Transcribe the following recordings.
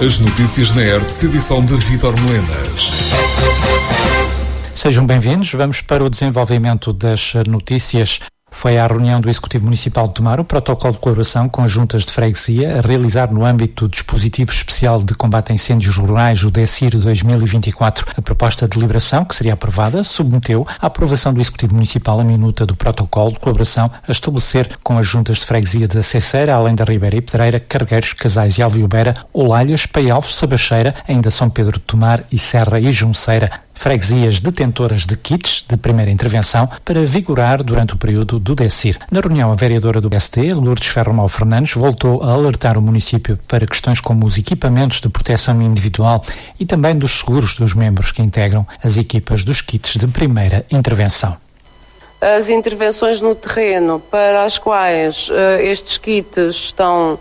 As notícias na ERTS, edição de Vítor Melenas. Sejam bem-vindos. Vamos para o desenvolvimento das notícias. Foi à reunião do Executivo Municipal de Tomar o protocolo de colaboração com as juntas de freguesia a realizar no âmbito do Dispositivo Especial de Combate a Incêndios Rurais, o DECIR 2024. A proposta de deliberação, que seria aprovada, submeteu à aprovação do Executivo Municipal a minuta do protocolo de colaboração a estabelecer com as juntas de freguesia da Cesseira, além da Ribeira e Pedreira, Cargueiros, Casais e Alviobera, Olalhas, Paialvo, Sabacheira, ainda São Pedro de Tomar e Serra e Junceira, freguesias detentoras de kits de primeira intervenção para vigorar durante o período do DECIR. Na reunião, a vereadora do PSD, Lourdes Ferro Fernandes, voltou a alertar o município para questões como os equipamentos de proteção individual e também dos seguros dos membros que integram as equipas dos kits de primeira intervenção. As intervenções no terreno para as quais estes kits estão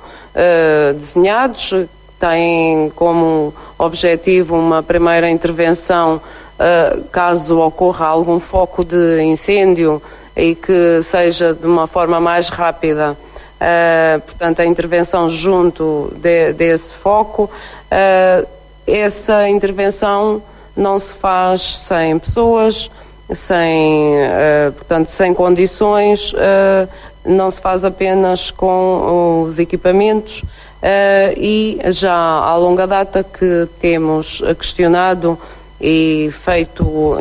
desenhados têm como objetivo uma primeira intervenção caso ocorra algum foco de incêndio e que seja de uma forma mais rápida, portanto a intervenção junto desse foco. Essa intervenção não se faz sem pessoas, sem condições, não se faz apenas com os equipamentos. E já há longa data que temos questionado e feito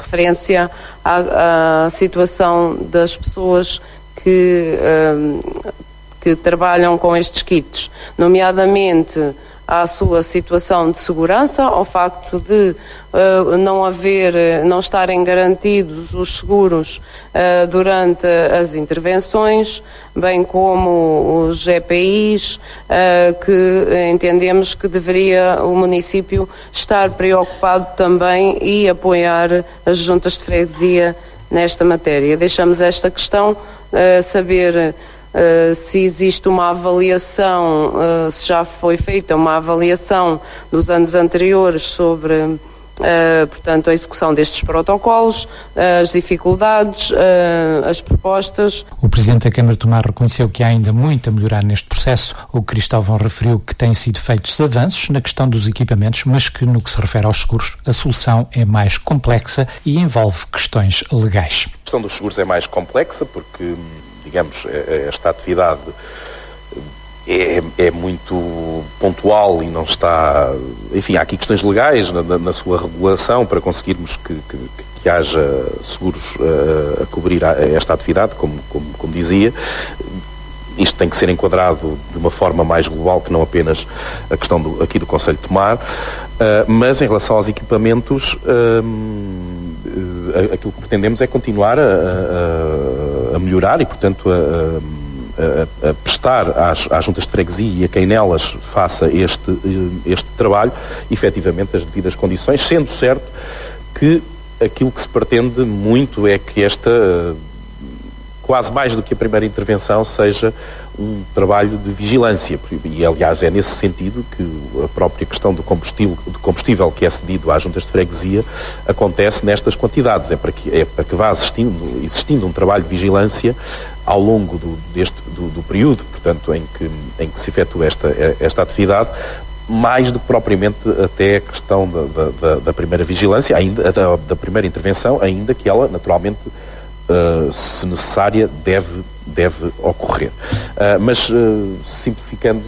referência à situação das pessoas que trabalham com estes kits, nomeadamente à sua situação de segurança, ao facto de não estarem garantidos os seguros durante as intervenções, bem como os EPIs, que entendemos que deveria o município estar preocupado também e apoiar as juntas de freguesia nesta matéria. Deixamos esta questão, saber se existe uma avaliação, se já foi feita uma avaliação dos anos anteriores sobre portanto, a execução destes protocolos, as dificuldades, as propostas. O Presidente da Câmara de Tomar reconheceu que há ainda muito a melhorar neste processo. O Cristóvão referiu que têm sido feitos avanços na questão dos equipamentos, mas que no que se refere aos seguros, a solução é mais complexa e envolve questões legais. A questão dos seguros é mais complexa porque, digamos, esta atividade é muito pontual e não está... Enfim, há aqui questões legais na sua regulação para conseguirmos que haja seguros a cobrir esta atividade, como dizia. Isto tem que ser enquadrado de uma forma mais global que não apenas a questão aqui do Conselho de Tomar. Mas em relação aos equipamentos, aquilo que pretendemos é continuar a melhorar e, portanto, a prestar às juntas de freguesia e a quem nelas faça este trabalho, efetivamente, as devidas condições, sendo certo que aquilo que se pretende muito é que esta, quase mais do que a primeira intervenção, seja um trabalho de vigilância. E, aliás, é nesse sentido que a própria questão do combustível que é cedido às juntas de freguesia acontece nestas quantidades. É para que vá existindo um trabalho de vigilância ao longo do período, portanto, em que se efetua esta atividade, mais do que propriamente até a questão da primeira vigilância, ainda da primeira intervenção, ainda que ela, naturalmente, se necessária, deve ocorrer. Mas, simplificando,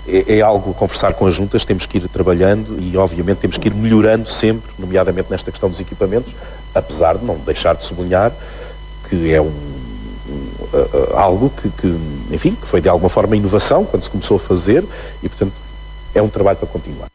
é algo a conversar com as juntas, temos que ir trabalhando e, obviamente, temos que ir melhorando sempre, nomeadamente nesta questão dos equipamentos, apesar de não deixar de sublinhar que é algo que foi de alguma forma inovação quando se começou a fazer e, portanto, é um trabalho para continuar.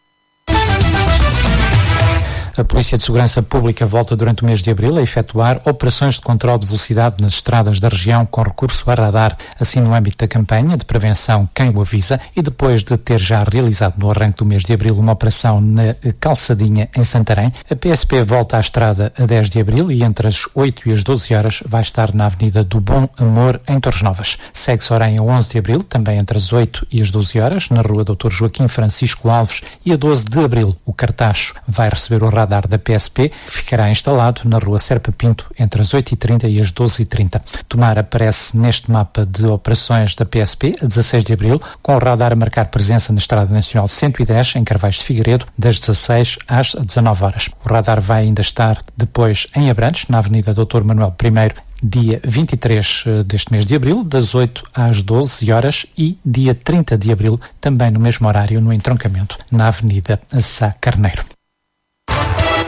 A Polícia de Segurança Pública volta durante o mês de abril a efetuar operações de controle de velocidade nas estradas da região com recurso a radar, assim no âmbito da campanha de prevenção Quem o Avisa, e depois de ter já realizado no arranque do mês de abril uma operação na Calçadinha, em Santarém, a PSP volta à estrada a 10 de abril e entre as 8 e as 12 horas vai estar na Avenida do Bom Amor, em Torres Novas. Segue-se Orem a 11 de abril, também entre as 8 e as 12 horas, na Rua Dr. Joaquim Francisco Alves, e a 12 de abril o Cartacho vai receber o radar radar da PSP, que ficará instalado na rua Serpa Pinto entre as 8h30 e as 12h30. Tomar aparece neste mapa de operações da PSP a 16 de abril, com o radar a marcar presença na Estrada Nacional 110, em Carvalhos de Figueiredo, das 16 às 19 horas. O radar vai ainda estar depois em Abrantes, na Avenida Dr. Manuel I, dia 23 deste mês de abril, das 8 às 12 horas, e dia 30 de abril, também no mesmo horário, no entroncamento, na Avenida Sá Carneiro.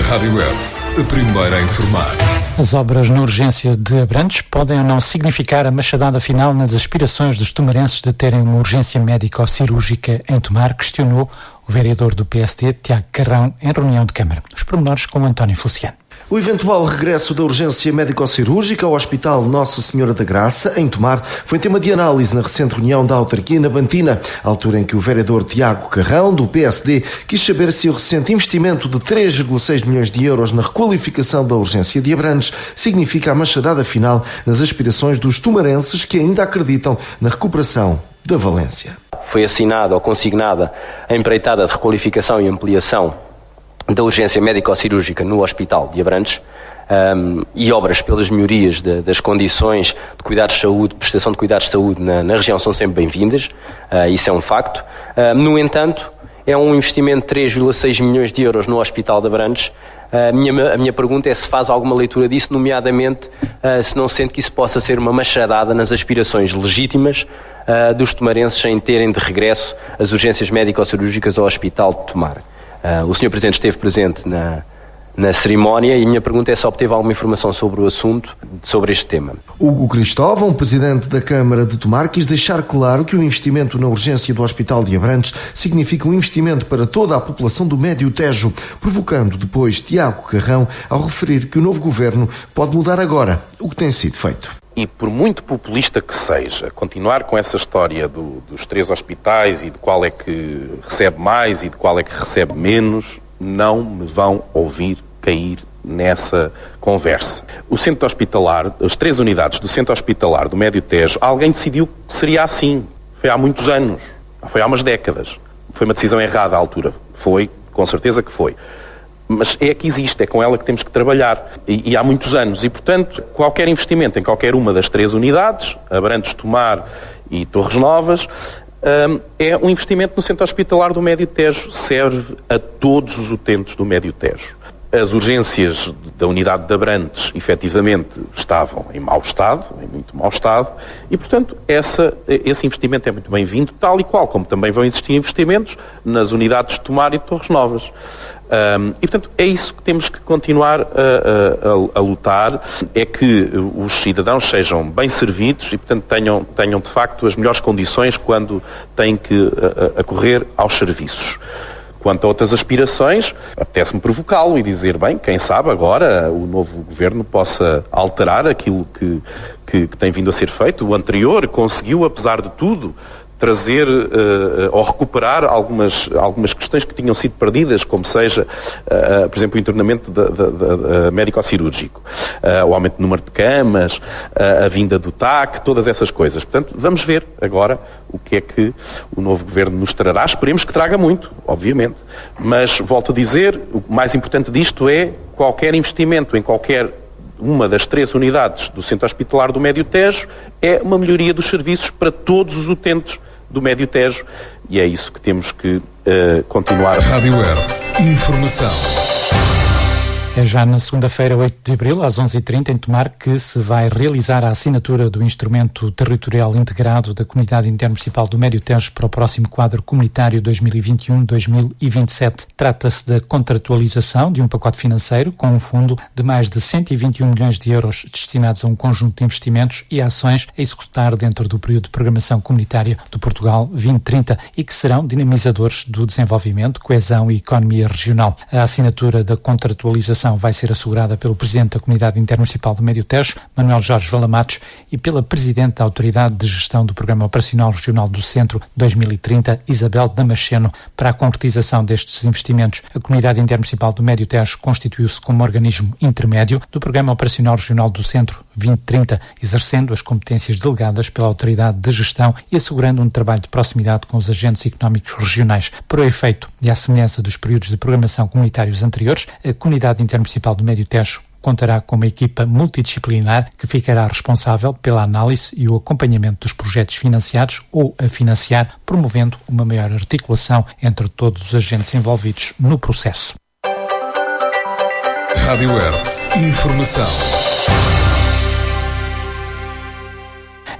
Rádio Hertz, a primeira a informar. As obras na urgência de Abrantes podem ou não significar a machadada final nas aspirações dos tomarenses de terem uma urgência médico-cirúrgica em Tomar, questionou o vereador do PSD, Tiago Carrão, em reunião de Câmara. Os pormenores com António Feliciano. O eventual regresso da urgência médico-cirúrgica ao Hospital Nossa Senhora da Graça, em Tomar, foi tema de análise na recente reunião da autarquia na Bantina, altura em que o vereador Tiago Carrão, do PSD, quis saber se o recente investimento de 3,6 milhões de euros na requalificação da urgência de Abrantes significa a machadada final nas aspirações dos tomarenses que ainda acreditam na recuperação da Valência. Foi assinada ou consignada a empreitada de requalificação e ampliação da urgência médico-cirúrgica no Hospital de Abrantes, e obras pelas melhorias das condições de cuidados de saúde, prestação de cuidados de saúde na região são sempre bem-vindas, isso é um facto. No entanto, é um investimento de 3,6 milhões de euros no Hospital de Abrantes. A minha pergunta é se faz alguma leitura disso, nomeadamente se não sente que isso possa ser uma machadada nas aspirações legítimas dos tomarenses em terem de regresso as urgências médico-cirúrgicas ao Hospital de Tomar. O Sr. Presidente esteve presente na cerimónia e a minha pergunta é se obteve alguma informação sobre o assunto, sobre este tema. Hugo Cristóvão, presidente da Câmara de Tomar, quis deixar claro que o investimento na urgência do Hospital de Abrantes significa um investimento para toda a população do Médio Tejo, provocando depois Tiago Carrão ao referir que o novo governo pode mudar agora o que tem sido feito. E por muito populista que seja, continuar com essa história dos 3 hospitais e de qual é que recebe mais e de qual é que recebe menos, não me vão ouvir cair nessa conversa. O centro hospitalar, as 3 unidades do centro hospitalar do Médio Tejo, alguém decidiu que seria assim. Foi há muitos anos, foi há umas décadas. Foi uma decisão errada à altura. Foi, com certeza que foi. Mas é que existe, é com ela que temos que trabalhar, e há muitos anos, e portanto qualquer investimento em qualquer uma das 3 unidades, Abrantes, Tomar e Torres Novas, é um investimento no centro hospitalar do Médio Tejo, serve a todos os utentes do Médio Tejo. As urgências da unidade de Abrantes, efetivamente, estavam em mau estado, em muito mau estado, e, portanto, esse investimento é muito bem-vindo, tal e qual como também vão existir investimentos nas unidades de Tomar e de Torres Novas. E, portanto, é isso que temos que continuar a lutar, é que os cidadãos sejam bem servidos e, portanto, tenham de facto as melhores condições quando têm que acorrer aos serviços. Quanto a outras aspirações, apetece-me provocá-lo e dizer, bem, quem sabe agora o novo governo possa alterar aquilo que tem vindo a ser feito. O anterior conseguiu, apesar de tudo, trazer ou recuperar algumas questões que tinham sido perdidas, como seja, por exemplo, o internamento médico-cirúrgico, o aumento do número de camas, a vinda do TAC, todas essas coisas. Portanto, vamos ver agora o que é que o novo governo nos trará. Esperemos que traga muito, obviamente. Mas, volto a dizer, o mais importante disto é qualquer investimento em qualquer uma das 3 unidades do centro hospitalar do Médio Tejo é uma melhoria dos serviços para todos os utentes do Médio Tejo, e é isso que temos que continuar. Rádio Hertz, informação. É já na segunda-feira, 8 de abril, às 11h30, em Tomar, que se vai realizar a assinatura do Instrumento Territorial Integrado da Comunidade Intermunicipal do Médio Tejo para o próximo quadro comunitário 2021-2027. Trata-se da contratualização de um pacote financeiro com um fundo de mais de 121 milhões de euros destinados a um conjunto de investimentos e ações a executar dentro do período de programação comunitária do Portugal 2030 e que serão dinamizadores do desenvolvimento, coesão e economia regional. A assinatura da contratualização vai ser assegurada pelo Presidente da Comunidade Intermunicipal do Médio Tejo, Manuel Jorge Valamatos, e pela Presidente da Autoridade de Gestão do Programa Operacional Regional do Centro 2030, Isabel Damasceno. Para a concretização destes investimentos, a Comunidade Intermunicipal do Médio Tejo constituiu-se como organismo intermédio do Programa Operacional Regional do Centro 2030, exercendo as competências delegadas pela Autoridade de Gestão e assegurando um trabalho de proximidade com os agentes económicos regionais. Por efeito e à semelhança dos períodos de programação comunitários anteriores, a Comunidade Intermunicipal do Médio Tejo contará com uma equipa multidisciplinar que ficará responsável pela análise e o acompanhamento dos projetos financiados ou a financiar, promovendo uma maior articulação entre todos os agentes envolvidos no processo. Rádio Hertz. Informação.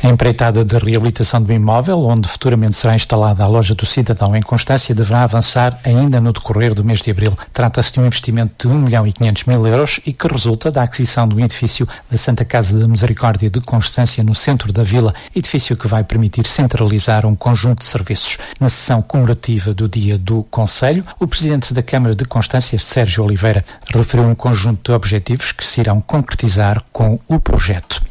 A empreitada de reabilitação do imóvel, onde futuramente será instalada a loja do cidadão em Constância, deverá avançar ainda no decorrer do mês de abril. Trata-se de um investimento de 1.500.000 euros e que resulta da aquisição do edifício da Santa Casa da Misericórdia de Constância, no centro da vila, edifício que vai permitir centralizar um conjunto de serviços. Na sessão comemorativa do Dia do Conselho, o presidente da Câmara de Constância, Sérgio Oliveira, referiu um conjunto de objetivos que se irão concretizar com o projeto.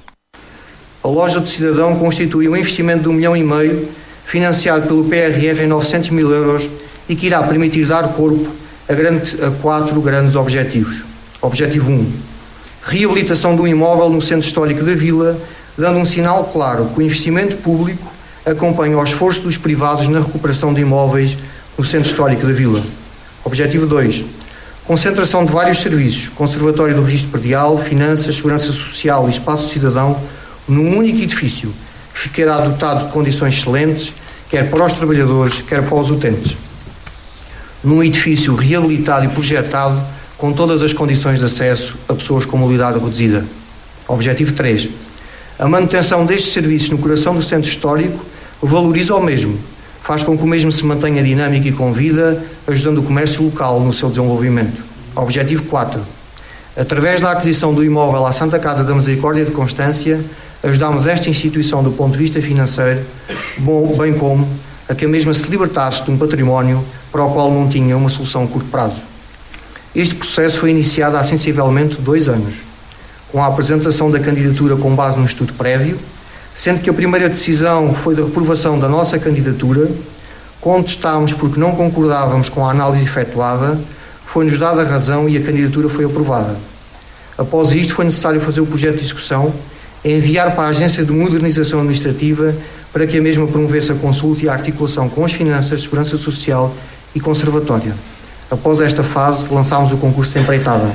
A loja do cidadão constitui um investimento de 1,5 milhão, financiado pelo PRR em 900.000 euros e que irá permitir dar corpo a 4 grandes objetivos. Objetivo 1. Reabilitação do imóvel no centro histórico da vila, dando um sinal claro que o investimento público acompanha o esforço dos privados na recuperação de imóveis no centro histórico da vila. Objetivo 2. Concentração de vários serviços, Conservatório do Registro Predial, Finanças, Segurança Social e Espaço Cidadão, num único edifício, que ficará dotado de condições excelentes, quer para os trabalhadores, quer para os utentes. Num edifício reabilitado e projetado, com todas as condições de acesso a pessoas com mobilidade reduzida. Objetivo 3. A manutenção destes serviços no coração do centro histórico valoriza o mesmo, faz com que o mesmo se mantenha dinâmico e com vida, ajudando o comércio local no seu desenvolvimento. Objetivo 4. Através da aquisição do imóvel à Santa Casa da Misericórdia de Constância, ajudamos esta instituição do ponto de vista financeiro, bem como a que a mesma se libertasse de um património para o qual não tinha uma solução a curto prazo. Este processo foi iniciado há sensivelmente 2 anos, com a apresentação da candidatura com base num estudo prévio, sendo que a primeira decisão foi da reprovação da nossa candidatura, contestámos porque não concordávamos com a análise efetuada, foi-nos dada a razão e a candidatura foi aprovada. Após isto, foi necessário fazer o projeto de execução e enviar para a Agência de Modernização Administrativa para que a mesma promovesse a consulta e a articulação com as finanças, segurança social e conservatória. Após esta fase, lançámos o concurso de empreitada.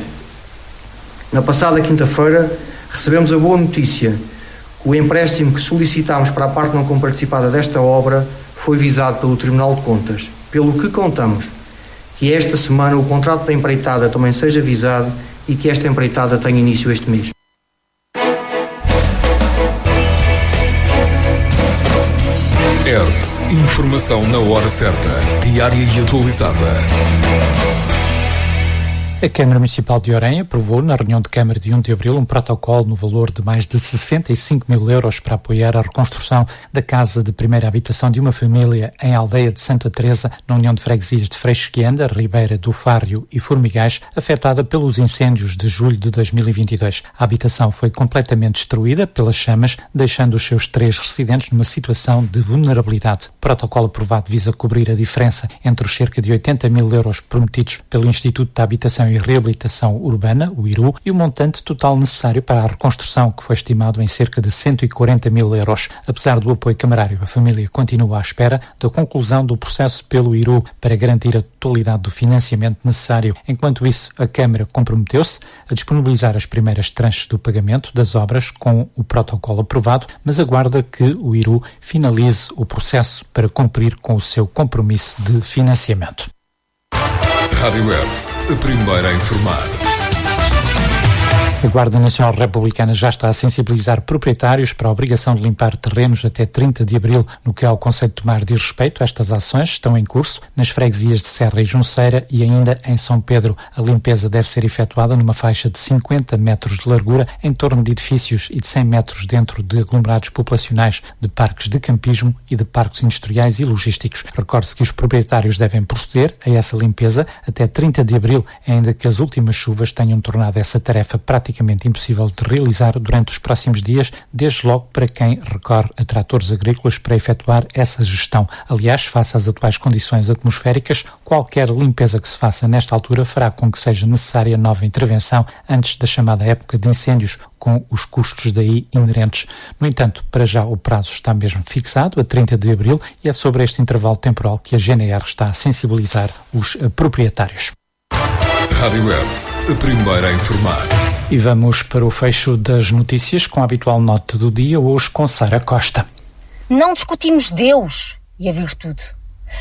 Na passada quinta-feira, recebemos a boa notícia que o empréstimo que solicitámos para a parte não comparticipada desta obra foi visado pelo Tribunal de Contas, pelo que contamos que esta semana o contrato da empreitada também seja visado e que esta empreitada tenha início este mês. Hertz. Informação na hora certa, diária e atualizada. A Câmara Municipal de Orem aprovou, na reunião de Câmara de 1 de abril, um protocolo no valor de mais de 65.000 euros para apoiar a reconstrução da casa de primeira habitação de uma família em Aldeia de Santa Teresa, na União de Freguesias de Freixoguenda, Ribeira do Fário e Formigais, afetada pelos incêndios de julho de 2022. A habitação foi completamente destruída pelas chamas, deixando os seus 3 residentes numa situação de vulnerabilidade. O protocolo aprovado visa cobrir a diferença entre os cerca de 80.000 euros prometidos pelo Instituto de Habitação e Reabilitação Urbana, o IRU, e o montante total necessário para a reconstrução, que foi estimado em cerca de 140.000 euros. Apesar do apoio camarário, a família continua à espera da conclusão do processo pelo IRU para garantir a totalidade do financiamento necessário. Enquanto isso, a Câmara comprometeu-se a disponibilizar as primeiras tranches do pagamento das obras com o protocolo aprovado, mas aguarda que o IRU finalize o processo para cumprir com o seu compromisso de financiamento. Rádio Hertz, a primeira a informar. A Guarda Nacional Republicana já está a sensibilizar proprietários para a obrigação de limpar terrenos até 30 de abril. No que ao Conselho de Tomar diz respeito, estas ações estão em curso nas freguesias de Serra e Junceira e ainda em São Pedro. A limpeza deve ser efetuada numa faixa de 50 metros de largura em torno de edifícios e de 100 metros dentro de aglomerados populacionais, de parques de campismo e de parques industriais e logísticos. Recorde-se que os proprietários devem proceder a essa limpeza até 30 de abril, ainda que as últimas chuvas tenham tornado essa tarefa praticamente praticamente impossível de realizar durante os próximos dias, desde logo para quem recorre a tratores agrícolas para efetuar essa gestão. Aliás, face às atuais condições atmosféricas, qualquer limpeza que se faça nesta altura fará com que seja necessária nova intervenção antes da chamada época de incêndios, com os custos daí inerentes. No entanto, para já o prazo está mesmo fixado, a 30 de abril, e é sobre este intervalo temporal que a GNR está a sensibilizar os proprietários. Rádio Hertz, a primeira a informar. E vamos para o fecho das notícias com a habitual nota do dia, hoje com Sara Costa. Não discutimos Deus e a virtude.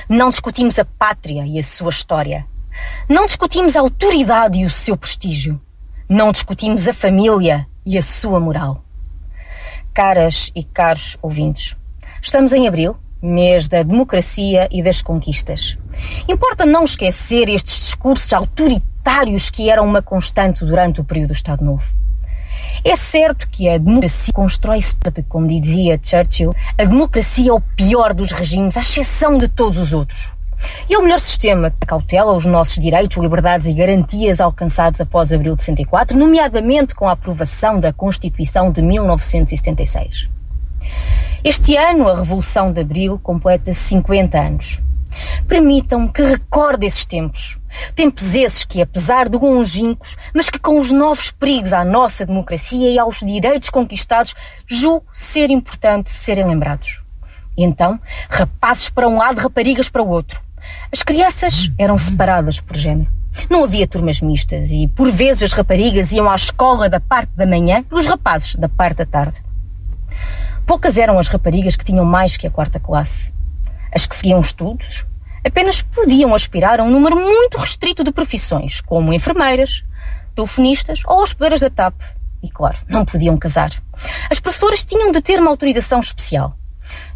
Não discutimos a pátria e a sua história. Não discutimos a autoridade e o seu prestígio. Não discutimos a família e a sua moral. Caras e caros ouvintes, estamos em abril, mês da democracia e das conquistas. Importa não esquecer estes discursos autoritários que eram uma constante durante o período do Estado Novo. É certo que a democracia constrói-se, como dizia Churchill, a democracia é o pior dos regimes, à exceção de todos os outros. E é o melhor sistema que cautela os nossos direitos, liberdades e garantias alcançados após abril de 64, nomeadamente com a aprovação da Constituição de 1976. Este ano, a Revolução de Abril completa 50 anos. Permitam-me que recorde esses tempos. Tempos esses que, apesar de longínquos, mas que com os novos perigos à nossa democracia e aos direitos conquistados, julgo ser importante serem lembrados. E então, rapazes para um lado, raparigas para o outro. As crianças eram separadas por género. Não havia turmas mistas e, por vezes, as raparigas iam à escola da parte da manhã e os rapazes da parte da tarde. Poucas eram as raparigas que tinham mais que a 4ª classe. As que seguiam estudos apenas podiam aspirar a um número muito restrito de profissões, como enfermeiras, telefonistas ou hospedeiras da TAP. E, claro, não podiam casar. As professoras tinham de ter uma autorização especial.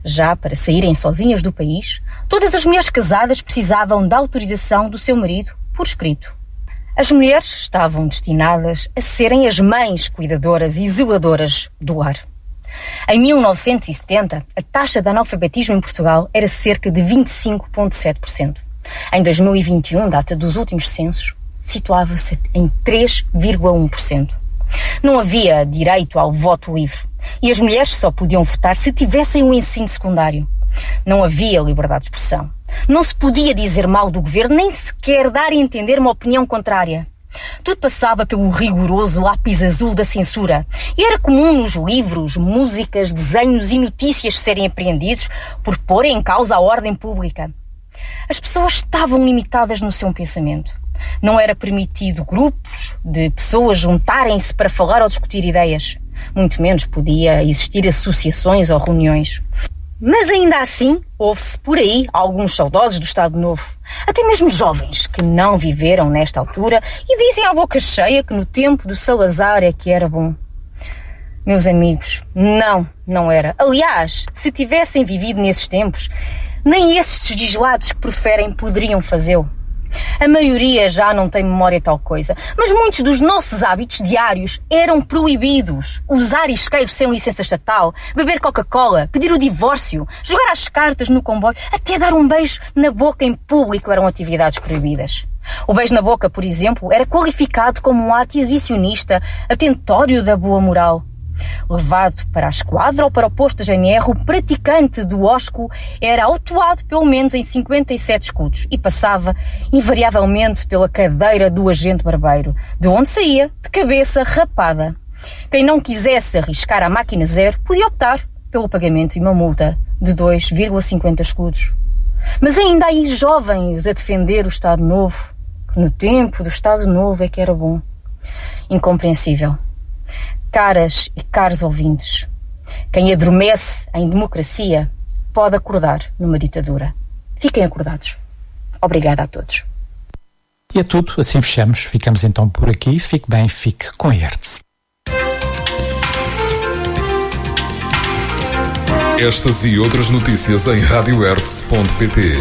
Já para saírem sozinhas do país, todas as mulheres casadas precisavam da autorização do seu marido por escrito. As mulheres estavam destinadas a serem as mães cuidadoras e zeladoras do lar. Em 1970, a taxa de analfabetismo em Portugal era cerca de 25,7%. Em 2021, data dos últimos censos, situava-se em 3,1%. Não havia direito ao voto livre e as mulheres só podiam votar se tivessem um ensino secundário. Não havia liberdade de expressão. Não se podia dizer mal do governo, nem sequer dar a entender uma opinião contrária. Tudo passava pelo rigoroso lápis azul da censura e era comum nos livros, músicas, desenhos e notícias serem apreendidos por porem em causa a ordem pública. As pessoas estavam limitadas no seu pensamento. Não era permitido grupos de pessoas juntarem-se para falar ou discutir ideias. Muito menos podia existir associações ou reuniões. Mas ainda assim, houve-se por aí alguns saudosos do Estado Novo, até mesmo jovens que não viveram nesta altura e dizem à boca cheia que no tempo do Salazar é que era bom. Meus amigos, não era. Aliás, se tivessem vivido nesses tempos, nem esses desgelados que preferem poderiam fazê-lo. A maioria já não tem memória de tal coisa, mas muitos dos nossos hábitos diários eram proibidos. Usar isqueiro sem licença estatal, beber Coca-Cola, pedir o divórcio, jogar às cartas no comboio, até dar um beijo na boca em público eram atividades proibidas. O beijo na boca, por exemplo, era qualificado como um ato exibicionista, atentório da boa moral. Levado para a esquadra ou para o posto da GNR, o praticante do ósculo era autuado pelo menos em 57 escudos e passava invariavelmente pela cadeira do agente barbeiro, de onde saía de cabeça rapada. Quem não quisesse arriscar a máquina zero podia optar pelo pagamento de uma multa de 2,50 escudos. Mas ainda há aí jovens a defender o Estado Novo, que no tempo do Estado Novo é que era bom. Incompreensível. Caras e caros ouvintes, quem adormece em democracia pode acordar numa ditadura. Fiquem acordados. Obrigada a todos. E é tudo, assim fechamos. Ficamos então por aqui. Fique bem, fique com a Hertz. Estas e outras notícias em radiohertz.pt.